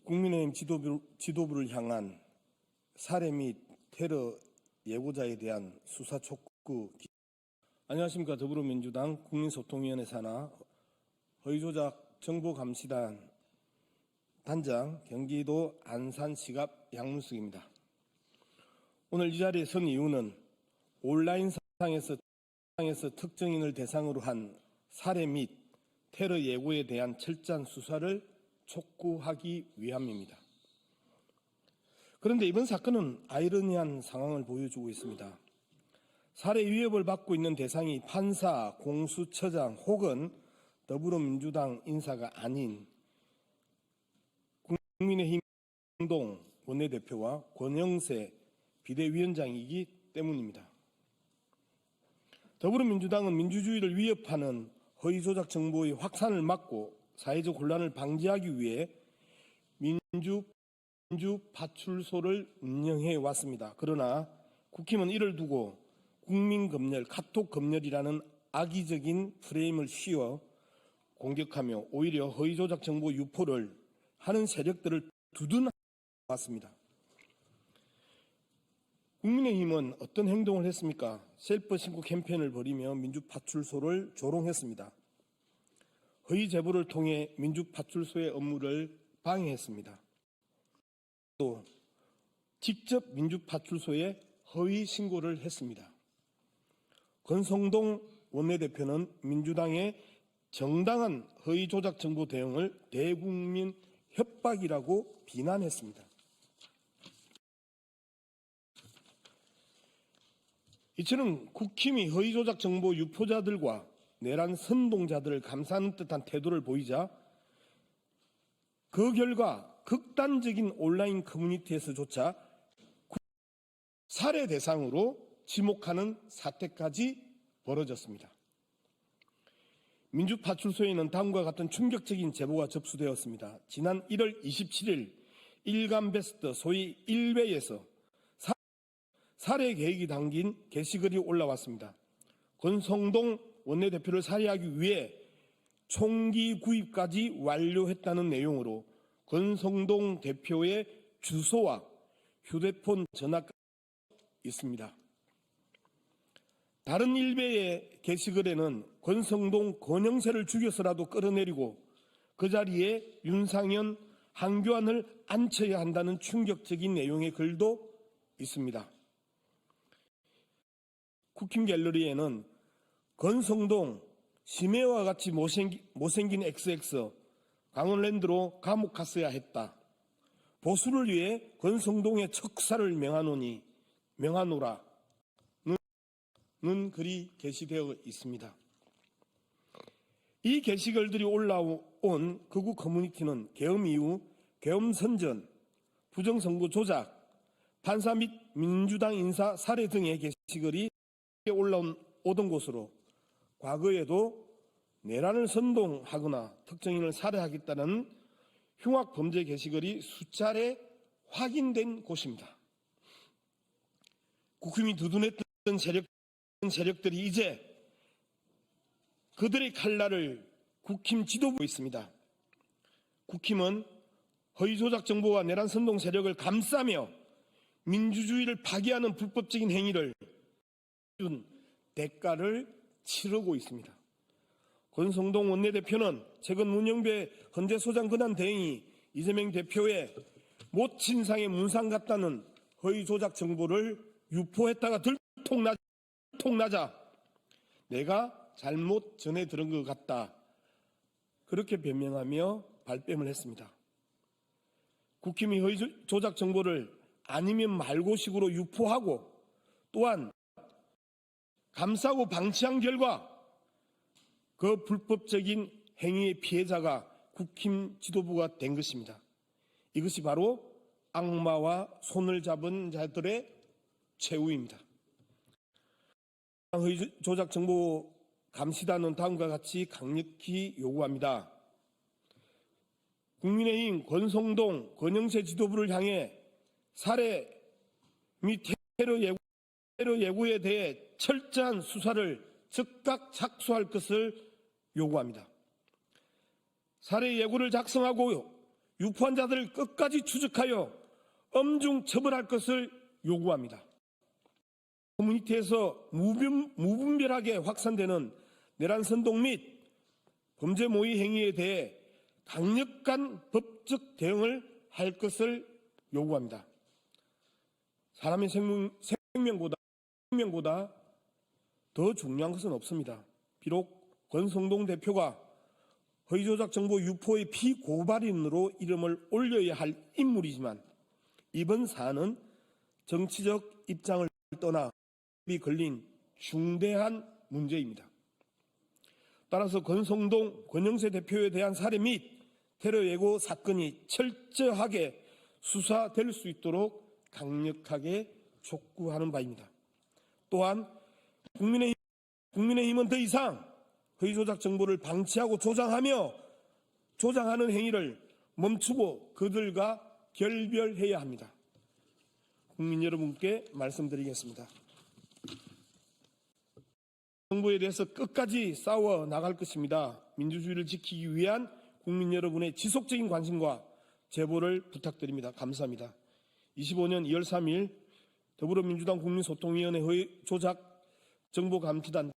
국민의힘 지도부를 향한 살해 및 테러 예고자에 대한 수사 촉구. 안녕하십니까. 더불어민주당 국민소통위원회 산하 허위조작 정보감시단 단장 경기도 안산시갑 양문숙입니다. 오늘 이 자리에 선 이유는 온라인상에서 특정인을 대상으로 한 살해 및 테러 예고에 대한 철저한 수사를 촉구하기 위함입니다. 그런데 이번 사건은 아이러니한 상황을 보여주고 있습니다. 살해 위협을 받고 있는 대상이 판사, 공수처장 혹은 더불어민주당 인사가 아닌 국민의힘 공동 원내대표와 권영세 비대위원장이기 때문입니다. 더불어민주당은 민주주의를 위협하는 허위조작 정보의 확산을 막고 사회적 혼란을 방지하기 위해 민주파출소를 운영해 왔습니다. 그러나 국힘은 이를 두고 국민검열, 카톡검열이라는 악의적인 프레임을 씌워 공격하며 오히려 허위조작 정보 유포를 하는 세력들을 두둔해 왔습니다. 국민의힘은 어떤 행동을 했습니까? 셀프 신고 캠페인을 벌이며 민주파출소를 조롱했습니다. 허위 제보를 통해 민주파출소의 업무를 방해했습니다. 또 직접 민주파출소에 허위 신고를 했습니다. 권성동 원내대표는 민주당의 정당한 허위 조작 정보 대응을 대국민 협박이라고 비난했습니다. 이처럼 국힘이 허위 조작 정보 유포자들과 내란 선동자들을 감싸는 듯한 태도를 보이자 그 결과 극단적인 온라인 커뮤니티에서조차 살해 대상으로 지목하는 사태까지 벌어졌습니다. 민주파출소에는 다음과 같은 충격적인 제보가 접수되었습니다. 지난 1월 27일 일간베스트 소위 일베에서 살해 계획이 담긴 게시글이 올라왔습니다. 권성동 원내대표를 살해하기 위해 총기 구입까지 완료했다는 내용으로 권성동 대표의 주소와 휴대폰 전화가 있습니다. 다른 일베의 게시글에는 권성동, 권영세를 죽여서라도 끌어내리고 그 자리에 윤상현, 한교안을 앉혀야 한다는 충격적인 내용의 글도 있습니다. 국힘 갤러리에는 권성동, 심해와 같이 못생긴 XX, 강원랜드로 감옥 갔어야 했다. 보수를 위해 권성동의 척사를 명하노라는 글이 게시되어 있습니다. 이 게시글들이 올라온 극우 커뮤니티는 계엄 이후 계엄 선전, 부정선거 조작, 판사 및 민주당 인사 살해 등의 게시글이 올라오던 곳으로 과거에도 내란을 선동하거나 특정인을 살해하겠다는 흉악 범죄 게시글이 수차례 확인된 곳입니다. 국힘이 두둔했던 세력들이 이제 그들의 칼날을 국힘 지도부에 있습니다. 국힘은 허위조작 정보와 내란 선동 세력을 감싸며 민주주의를 파괴하는 불법적인 행위를 준 대가를 치르고 있습니다. 권성동 원내대표는 최근 문영배 헌재소장 권한 대행이 이재명 대표의 모친상의 문상 같다는 허위조작 정보를 유포했다가 들통나자 내가 잘못 전해 들은 것 같다. 그렇게 변명하며 발뺌을 했습니다. 국힘이 허위조작 정보를 아니면 말고식으로 유포하고 또한 감싸고 방치한 결과 그 불법적인 행위의 피해자가 국힘 지도부가 된 것입니다. 이것이 바로 악마와 손을 잡은 자들의 최후입니다. 허위조작 정보 감시단은 다음과 같이 강력히 요구합니다. 국민의힘 권성동, 권영세 지도부를 향해 살해 및 테러 예고에 대해 철저한 수사를 즉각 착수할 것을 요구합니다. 살해 예고를 작성하고 유포한 자들을 끝까지 추적하여 엄중 처벌할 것을 요구합니다. 커뮤니티에서 무분별하게 확산되는 내란 선동 및 범죄 모의 행위에 대해 강력한 법적 대응을 할 것을 요구합니다. 사람의 생명보다 더 중요한 것은 없습니다. 비록 권성동 대표가 허위조작 정보 유포의 피고발인으로 이름을 올려야 할 인물이지만 이번 사안은 정치적 입장을 떠나 이 걸린 중대한 문제입니다. 따라서 권성동, 권영세 대표에 대한 살해 및 테러 예고 사건이 철저하게 수사될 수 있도록 강력하게 촉구하는 바입니다. 또한 국민의힘은 더 이상 허위조작 정보를 방치하고 조장하는 행위를 멈추고 그들과 결별해야 합니다. 국민 여러분께 말씀드리겠습니다. 정부에 대해서 끝까지 싸워 나갈 것입니다. 민주주의를 지키기 위한 국민 여러분의 지속적인 관심과 제보를 부탁드립니다. 감사합니다. 25년 2월 3일 더불어민주당 국민소통위원회 허위조작 정보감시단